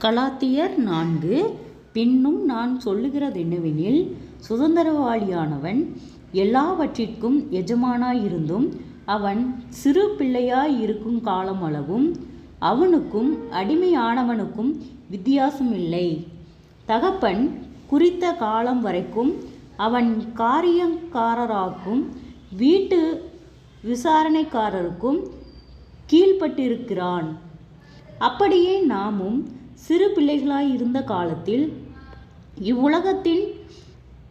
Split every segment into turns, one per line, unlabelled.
கலாத்தியர் 4. பின்னும் நான் சொல்லுகிறதென்னவெனில், சுதந்திரவாளியானவன் எல்லாவற்றிற்கும் எஜமானாயிருந்தும் அவன் சிறு பிள்ளையாயிருக்கும் காலமளவும் அவனுக்கும் அடிமையானவனுக்கும் வித்தியாசமில்லை. தகப்பன் குறித்த காலம் வரைக்கும் அவன் காரியக்காரராக்கும் வீட்டு விசாரணைக்காரருக்கும் கீழ்ப்பட்டிருக்கிறான். அப்படியே நாமும் சிறு பிள்ளைகளாயிருந்த காலத்தில் இவ்வுலகத்தின்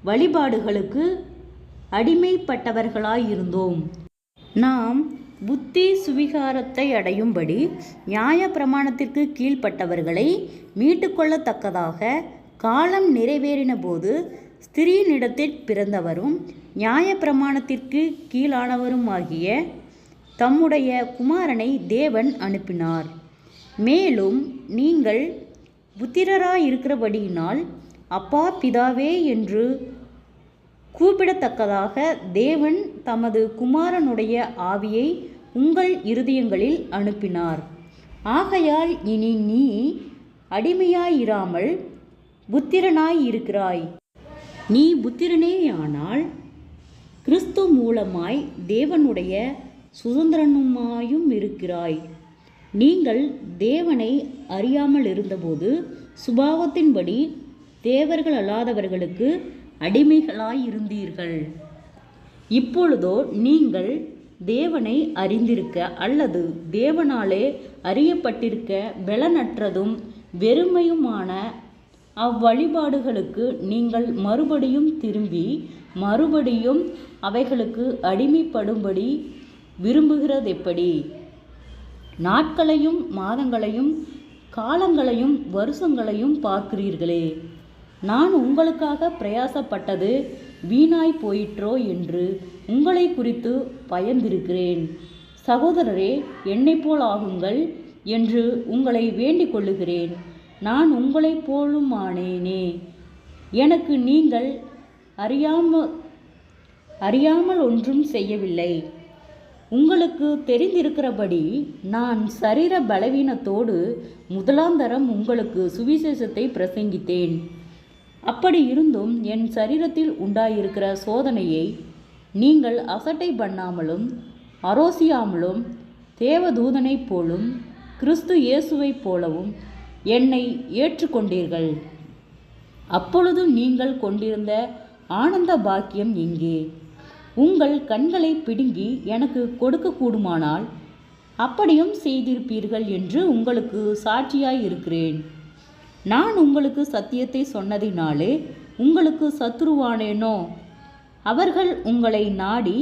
வழிபாடுகளுக்கு அடிமைப்பட்டவர்களாயிருந்தோம். நாம் புத்தி சுவிகாரத்தை அடையும்படி நியாய பிரமாணத்திற்கு கீழ்ப்பட்டவர்களை மீட்டுக்கொள்ளத்தக்கதாக காலம் நிறைவேறின போது ஸ்திரீனிடத்தில் பிறந்தவரும் நியாய பிரமாணத்திற்கு கீழானவருமாகிய தம்முடைய குமாரனை தேவன் அனுப்பினார். மேலும் நீங்கள் புத்திரராயிருக்கிறபடியினால் அப்பா பிதாவே என்று கூப்பிடத்தக்கதாக தேவன் தமது குமாரனுடைய ஆவியை உங்கள் இருதயங்களில் அனுப்பினார். ஆகையால் இனி நீ அடிமையாயிராமல் புத்திரனாயிருக்கிறாய். நீ புத்திரனேயானால் கிறிஸ்து மூலமாய் தேவனுடைய சுதந்திரனுமாயும் இருக்கிறாய். நீங்கள் தேவனை அறியாமல் இருந்தபோது சுபாவத்தின்படி தேவர்கள் அல்லாதவர்களுக்கு அடிமைகளாயிருந்தீர்கள். இப்பொழுதோ நீங்கள் தேவனை அறிந்திருக்க அல்லது தேவனாலே அறியப்பட்டிருக்க பெலனற்றதும் வெறுமையுமான அவ்வழிபாடுகளுக்கு நீங்கள் மறுபடியும் திரும்பி மறுபடியும் அவைகளுக்கு அடிமைப்படும்படி விரும்புகிறதெப்படி? நாட்களையும் மாதங்களையும் காலங்களையும் வருஷங்களையும் பார்க்கிறீர்களே. நான் உங்களுக்காக பிரயாசப்பட்டது வீணாய் போயிற்றோ என்று உங்களை குறித்து பயந்திருக்கிறேன். சகோதரரே, என்னைப் போல் ஆகுங்கள் என்று உங்களை வேண்டிக் கொள்ளுகிறேன். நான் உங்களைப் போலுமானேனே. எனக்கு நீங்கள் அறியாமல் ஒன்றும் செய்யவில்லை. உங்களுக்கு தெரிந்திருக்கிறபடி நான் சரீர பலவீனத்தோடு முதலாந்தரம் உங்களுக்கு சுவிசேஷத்தை பிரசங்கித்தேன். அப்படி இருந்தும் என் சரீரத்தில் உண்டாயிருக்கிற சோதனையை நீங்கள் அசட்டை பண்ணாமலும் அரோசியாமலும் தேவதூதனைப் போலும் கிறிஸ்து இயேசுவைப் போலவும் என்னை ஏற்றுக்கொண்டீர்கள். அப்பொழுது நீங்கள் கொண்டிருந்த ஆனந்த பாக்கியம் எங்கே? உங்கள் கண்களை பிடுங்கி எனக்கு கொடுக்கக்கூடுமானால் அப்படியும் செய்திருப்பீர்கள் என்று உங்களுக்கு சாட்சியாய் இருக்கிறேன். நான் உங்களுக்கு சத்தியத்தை சொன்னதினாலே உங்களுக்கு சத்துருவானேனோ? அவர்கள் உங்களை நாடி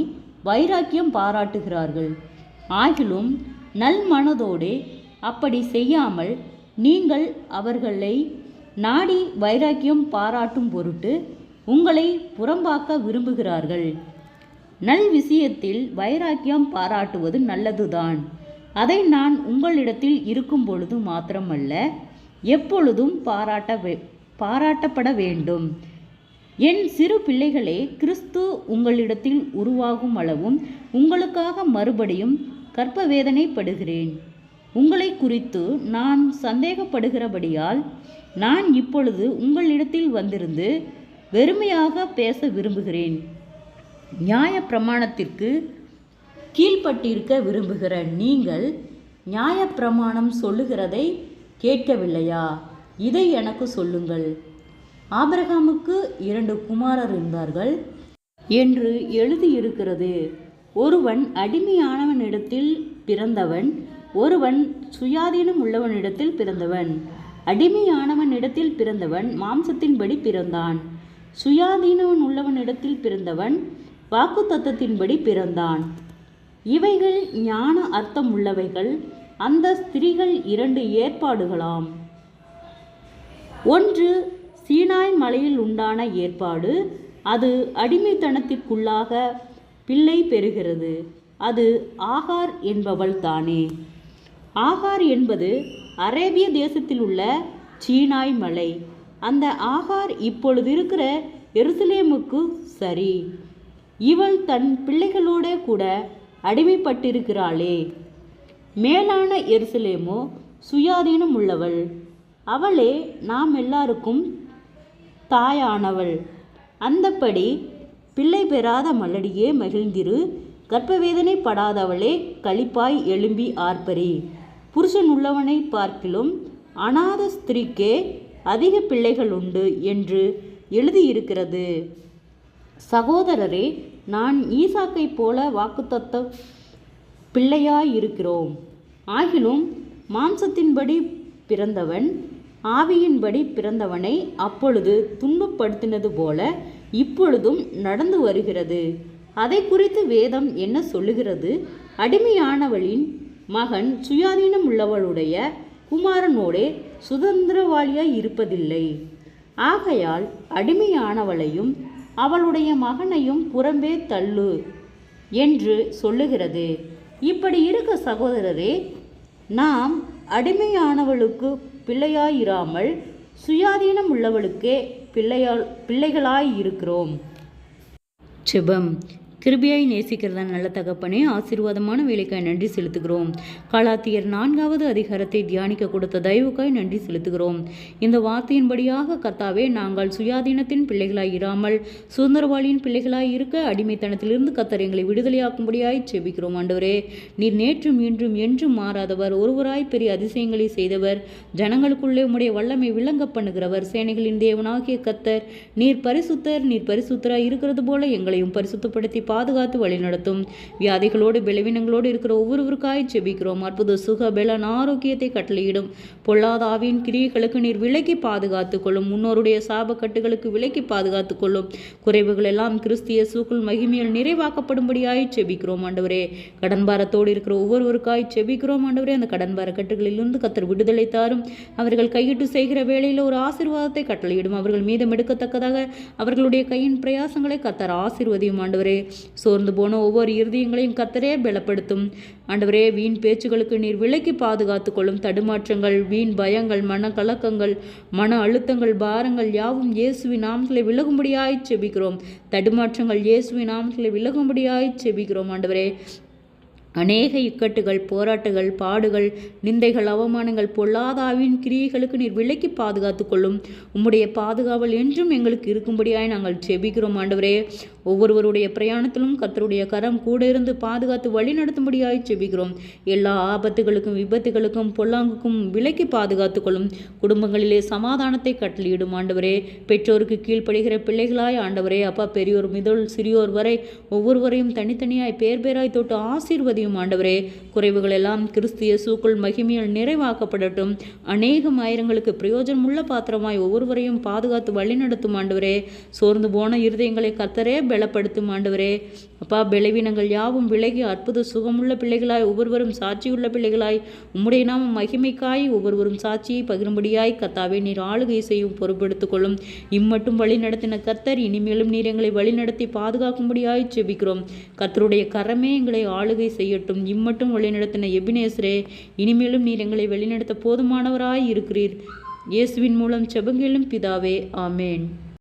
வைராக்கியம் பாராட்டுகிறார்கள். ஆகிலும் நல் மனதோடே அப்படி செய்யாமல் நீங்கள் அவர்களை நாடி வைராக்கியம் பாராட்டும் பொருட்டு உங்களை புறம்பாக்க விரும்புகிறார்கள். நல் விஷயத்தில் வைராக்கியம் பாராட்டுவது நல்லதுதான். அதை நான் உங்களிடத்தில் இருக்கும் பொழுது மாத்திரமல்ல, எப்பொழுதும் பாராட்டப்பட வேண்டும். என் சிறு பிள்ளைகளே, கிறிஸ்து உங்களிடத்தில் உருவாகும் அளவும் உங்களுக்காக மறுபடியும் கர்ப்பவேதனைப்படுகிறேன். உங்களை குறித்து நான் சந்தேகப்படுகிறபடியால் நான் இப்பொழுது உங்களிடத்தில் வந்திருந்து வெறுமையாக பேச விரும்புகிறேன். நியாய பிரமாணத்திற்கு கீழ்ப்பட்டிருக்க விரும்புகிற நீங்கள் நியாய பிரமாணம் சொல்லுகிறதை கேட்கவில்லையா? இதை எனக்கு சொல்லுங்கள். ஆபிரகாமுக்கு 2 குமாரர் இருந்தார்கள் என்று எழுதியிருக்கிறது. ஒருவன் அடிமையானவனிடத்தில் பிறந்தவன், ஒருவன் சுயாதீனம் உள்ளவனிடத்தில் பிறந்தவன். அடிமையானவனிடத்தில் பிறந்தவன் மாம்சத்தின்படி பிறந்தான். சுயாதீனம் உள்ளவனிடத்தில் பிறந்தவன் வாக்குத்தத்தத்தின்படி பிறந்தான். இவைகள் ஞான அர்த்தம் உள்ளவைகள். அந்த ஸ்திரீகள் 2 ஏற்பாடுகளாம். ஒன்று சீனாய் மலையில் உண்டான ஏற்பாடு. அது அடிமைத்தனத்திற்குள்ளாக பிள்ளை பெறுகிறது. அது ஆகார் என்பவள் தானே. ஆகார் என்பது அரேபிய தேசத்தில் உள்ள சீனாய் மலை. அந்த ஆகார் இப்பொழுது இருக்கிற எருசலேமுக்கு சரி. இவள் தன் பிள்ளைகளோட கூட அடிமைப்பட்டிருக்கிறாளே. மேலான எருசலேமோ சுயாதீனம் உள்ளவள். அவளே நாம் எல்லாருக்கும் தாயானவள். அந்தப்படி பிள்ளை பெறாத மலடியே மகிழ்ந்திரு, கர்ப்பவேதனை படாதவளே களிப்பாய் எழும்பி ஆர்ப்பரி. புருஷன் உள்ளவனை பார்க்கிலும் அநாத ஸ்திரீக்கே அதிக பிள்ளைகள் உண்டு என்று எழுதியிருக்கிறது. சகோதரரே, நான் ஈசாக்கைப் போல வாக்குத்தத்த பிள்ளையாயிருக்கிறோம். ஆகிலும் மாம்சத்தின்படி பிறந்தவன் ஆவியின்படி பிறந்தவனை அப்பொழுது துன்பப்படுத்தினது போல இப்பொழுதும் நடந்து வருகிறது. அதை குறித்து வேதம் என்ன சொல்லுகிறது? அடிமையானவளின் மகன் சுயாதீனம் உள்ளவளுடைய குமாரனோடே சுதந்திரவாளியாய் இருப்பதில்லை. ஆகையால் அடிமையானவளையும் அவளுடைய மகனையும் புறம்பே தள்ளு என்று சொல்லுகிறது. இப்படி இருக்க சகோதரரே, நாம் அடிமையானவளுக்கு பிள்ளையாயிராமல் சுயாதீனம் உள்ளவளுக்கே பிள்ளைகளாயிருக்கிறோம். செபம். கிருபையாய் நேசிக்கிறதா நல்ல தகப்பனே, ஆசீர்வாதமான வேலைக்காய் நன்றி செலுத்துகிறோம். கலாத்தியர் 4வது அதிகாரத்தை தியானிக்க கொடுத்த தயவுக்காய் நன்றி செலுத்துகிறோம். இந்த வார்த்தையின்படியாக கர்த்தாவே, நாங்கள் சுயாதீனத்தின் பிள்ளைகளாய் இராமல் சுதந்திரவாளியின் பிள்ளைகளாய் இருக்க அடிமைத்தனத்திலிருந்து கர்த்தர் எங்களை விடுதலையாக்கும்படியாய் செபிக்கிறோம். ஆண்டவரே, நீர் நேற்றும் இன்றும் என்றும் மாறாதவர், ஒருவராய் பெரிய அதிசயங்களை செய்தவர், ஜனங்களுக்குள்ளே உம்முடைய வல்லமை விளங்க பண்ணுகிறவர், சேனைகளின் தேவனாகிய கர்த்தர், நீர் பரிசுத்தராய் இருக்கிறது போல எங்களையும் பரிசுத்தப்படுத்தி பாதுகாத்து வழிநடத்தும். வியாதிகளோடு பலவீனங்களோடு இருக்கிற ஒவ்வொருவருக்காய் செபிக்கிறோம். அற்புத சுக பலன் ஆரோக்கியத்தை கட்டளையிடும். பொல்லாத ஆவியின் கிரியைகளுக்கு நீர் விலக்கி பாதுகாத்து கொள்ளும். முன்னோருடைய சாபக்கட்டுகளுக்கு விலக்கி பாதுகாத்து கொள்ளும். குறைவுகள் எல்லாம் கிறிஸ்து இயேசுவுக்குள் மகிமையில் நிறைவாக்கப்படும்படியாய் செபிக்கிறோம். ஆண்டவரே, கடன்பாரத்தோடு இருக்கிற ஒவ்வொருவருக்காய் செபிக்கிறோம். ஆண்டவரே, அந்த கடன்பார கட்டுகளிலிருந்து கர்த்தர் விடுதலை தாரும். அவர்கள் கையிட்டு செய்கிற வேளையில் ஒரு ஆசீர்வாதத்தை கட்டளையிடும். அவர்கள் மீதம் எடுக்கத்தக்கதாக அவர்களுடைய கையின் பிரயாசங்களை கர்த்தர் ஆசீர்வதியும். ஆண்டவரே, சோர்ந்து போன ஒவ்வொரு இருதயங்களையும் கர்த்தரே பலப்படுத்தும். ஆண்டவரே, வீண் பேச்சுகளுக்கு நீர் விலக்கி பாதுகாத்து கொள்ளும். தடுமாற்றங்கள், வீண் பயங்கள், மன கலக்கங்கள், மன அழுத்தங்கள், பாரங்கள் யாவும் இயேசுவின் நாமத்திலே விலகும்படியாய் செபிக்கிறோம். தடுமாற்றங்கள் இயேசுவின் நாமத்திலே விலகும்படியாய் செபிக்கிறோம். ஆண்டவரே, அநேக இக்கட்டுகள், போராட்டங்கள், பாடுகள், நிந்தைகள், அவமானங்கள், பொல்லாதாவின் கிரியைகளுக்கு நீர் விலக்கி பாதுகாத்து கொள்ளும். உம்முடைய பாதுகாவல் என்றும் எங்களுக்கு இருக்கும்படியாய் நாங்கள் செபிக்கிறோம். ஆண்டவரே, ஒவ்வொருவருடைய பிரயாணத்திலும் கர்த்தருடைய கரம் கூட இருந்து பாதுகாத்து வழி நடத்தும்படியாய் செபிக்கிறோம். எல்லா ஆபத்துகளுக்கும் விபத்துகளுக்கும் பொல்லாங்குக்கும் விலக்கி பாதுகாத்து கொள்ளும். குடும்பங்களிலே சமாதானத்தை கட்டளையிடும். ஆண்டவரே, பெற்றோருக்கு கீழ்ப்படுகிற பிள்ளைகளாய் ஆண்டவரே, அப்பா, பெரியோர் முதல் சிறியோர் வரை ஒவ்வொருவரையும் தனித்தனியாய் பேராய் தொட்டு ஆசீர்வதியும். ஆண்டவரே, குறைவுகள் எல்லாம் கிறிஸ்து இயேசுவுக்குள் மகிமையில் நிறைவாக்கப்படட்டும். அநேகம் ஆயிரங்களுக்கு பிரயோஜனமுள்ள பாத்திரமாய் ஒவ்வொருவரையும் பாதுகாத்து வழிநடத்தும். ஆண்டவரே, சோர்ந்து போன இருதயங்களை கர்த்தரே பலப்படுத்தும். ஆண்டவரே, அப்பா, பலவீனங்கள் யாவும் விலகி அற்புத சுகமுள்ள பிள்ளைகளாய் ஒவ்வொருவரும் சாட்சியுள்ள பிள்ளைகளாய் உம்முடைய நாம மகிமைக்காய் ஒவ்வொருவரும் சாட்சியை பகிரும்படியாய் கர்த்தாவே நீர் ஆளுகை செய்யும் பொறுப்பெடுத்துக் கொள்ளும். இம்மட்டும் வழி நடத்தின கர்த்தர் இனிமேலும் நீர் எங்களை வழிநடத்தி பாதுகாக்கும்படியாய் செபிக்கிறோம். கர்த்தருடைய கரமே எங்களை ஆளுகை செய்யட்டும். இம்மட்டும் வழிநடத்தின எபினேசரே, இனிமேலும் நீர் எங்களை வழிநடத்த போதுமானவராய் இருக்கிறீர். இயேசுவின் மூலம் செபங்களும் பிதாவே, ஆமேன்.